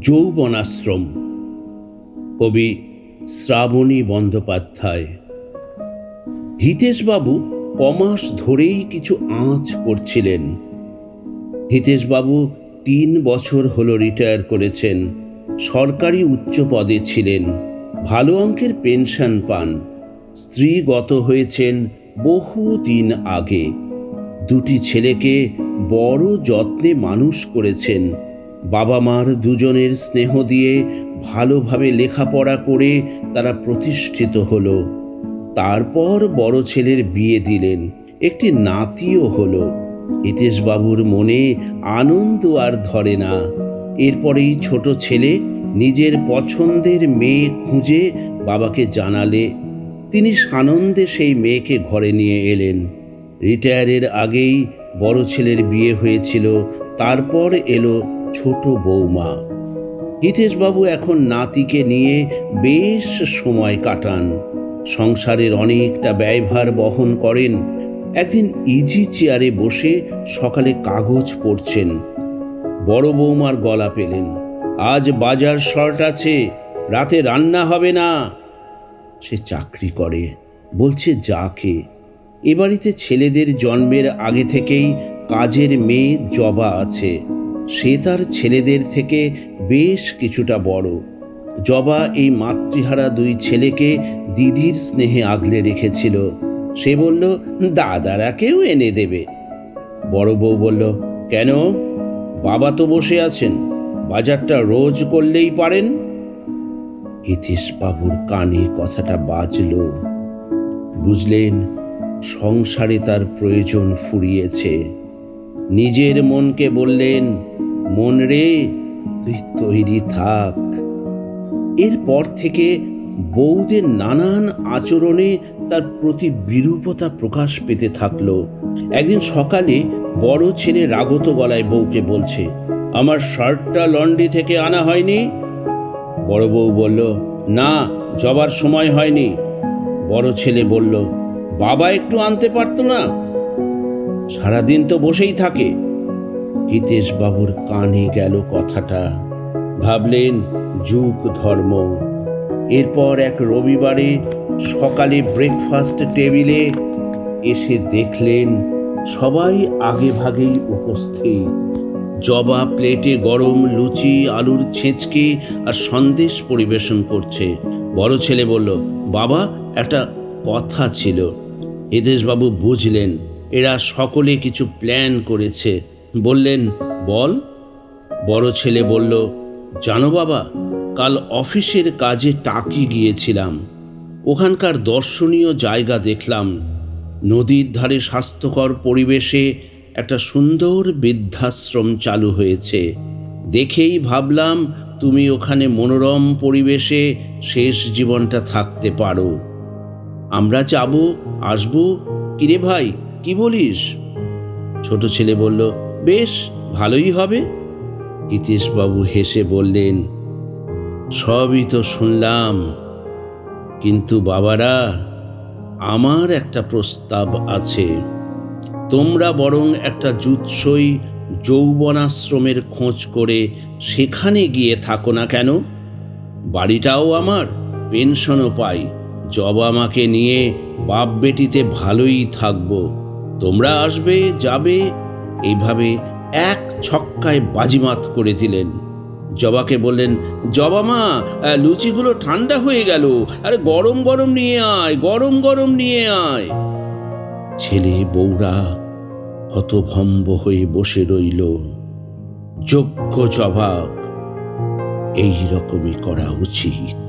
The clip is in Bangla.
যৌবনাশ্রম। কবি শ্রাবণী বন্দ্যোপাধ্যায়। হিতেশবাবু কমাস ধরেই কিছু আঁচ করছিলেন। হিতেশবাবু 3 বছর হলো রিটায়ার করেছেন। সরকারি উচ্চ পদে ছিলেন, ভালো অঙ্কের পেনশন পান। স্ত্রী গত হয়েছেন বহুদিন আগে। 2টি ছেলেকে বড় যত্নে মানুষ করেছেন। বাবা মার দুজনের স্নেহ দিয়ে ভালোভাবে লেখাপড়া করে তারা প্রতিষ্ঠিত হলো। তারপর বড় ছেলের বিয়ে দিলেন, একটি নাতিও হলো। হিতেশবাবুর মনে আনন্দ আর ধরে না। এরপরেই ছোট ছেলে নিজের পছন্দের মেয়ে খুঁজে বাবাকে জানালে। তিনি সানন্দে সেই মেয়েকে ঘরে নিয়ে এলেন। রিটায়ারের আগেই বড় ছেলের বিয়ে হয়েছিল, তারপর এলো ছোট বৌমা। হিতেশবাবু এখন নাতিকে নিয়ে বেশ সময় কাটান। সংসারের অনেকটা ব্যয়ভার বহন করেন। একদিন ইজি চেয়ারে বসে সকালে কাগজ পড়ছেন। বড় বৌমার গলা পেলেন, আজ বাজার শর্ট আছে, রাতে রান্না হবে না। সে চাকরি করে, বলছে যাকে। এ বাড়িতে ছেলেদের জন্মের আগে থেকেই কাজের মেয়ে জবা আছে। সে তার ছেলেদের থেকে বেশ কিছুটা বড়। জবা এই মাতৃহারা 2 ছেলেকে দিদির স্নেহে আগলে রেখেছিল। সে বলল, দাদারা কেউ এনে দেবে। বড় বউ বলল, কেন? বাবা তো বসে আছেন, বাজারটা রোজ করলেই পারেন। হিতেশবাবুর কানে কথাটা বাজল। বুঝলেন, সংসারে তার প্রয়োজন ফুরিয়েছে। নিজের মনকে বললেন, মন রে, তুই তৈরি থাক। এরপর থেকে বউদের নানান আচরণে তার প্রতি বিরূপতা প্রকাশ পেতে থাকলো। একদিন সকালে বড় ছেলে রাগত গলায় বউকে বলছে, আমার শার্টটা লন্ড্রি থেকে আনা হয়নি। বড় বউ বলল, না, জবার সময় হয়নি। বড় ছেলে বলল, বাবা একটু আনতে পারতো না? সারাদিন তো বসেই থাকে। হিতেশবাবুর কানে গেল কথাটা। ভাবলেন, যুগ ধর্ম। এরপর এক রবিবারে সকালে ব্রেকফাস্ট টেবিলে এসে দেখলেন সবাই আগে ভাগেই উপস্থিত। জবা প্লেটে গরম লুচি, আলুর ছেঁচকি আর সন্দেশ পরিবেশন করছে। বড় ছেলে বলল, বাবা, একটা কথা ছিল। হিতেশবাবু বুঝলেন এরা সকলে কিছু প্ল্যান করেছে। বললেন, বল। বড় ছেলে বলল, জানো বাবা, কাল অফিসের কাজে টাকি গিয়েছিলাম। ওখানকার দর্শনীয় জায়গা দেখলাম। নদীর ধারে স্বাস্থ্যকর পরিবেশে একটা সুন্দর বৃদ্ধাশ্রম চালু হয়েছে। দেখেই ভাবলাম তুমি ওখানে মনোরম পরিবেশে শেষ জীবনটা থাকতে পারো। আমরা যাব, আসবো। কিরে ভাই, কি বলিস? ছোট ছেলে বলল, বেশ ভালোই হবে। হিতেশবাবু হেসে বললেন, সবই তো শুনলাম, কিন্তু বাবারা, আমার একটা প্রস্তাব আছে। তোমরা বরং একটা জুৎসই যৌবনাশ্রমের খোঁজ করে সেখানে গিয়ে থাকো না কেন? বাড়িটাও আমার, পেনশনও পাই। জবা আমাকে নিয়ে বাপ বেটিতে ভালোই থাকবো। তোমরা আসবে, যাবে, এইভাবে এক ছক্কায় বাজিমাত করে দিলেন। জবাকে বললেন, জবা মা, লুচিগুলো ঠান্ডা হয়ে গেল, আরে গরম গরম নিয়ে আয়, গরম গরম নিয়ে আয়। ছেলে বউরা হতভম্ব হয়ে বসে রইল। যোগ্য জবাব, এই রকমই করা উচিত।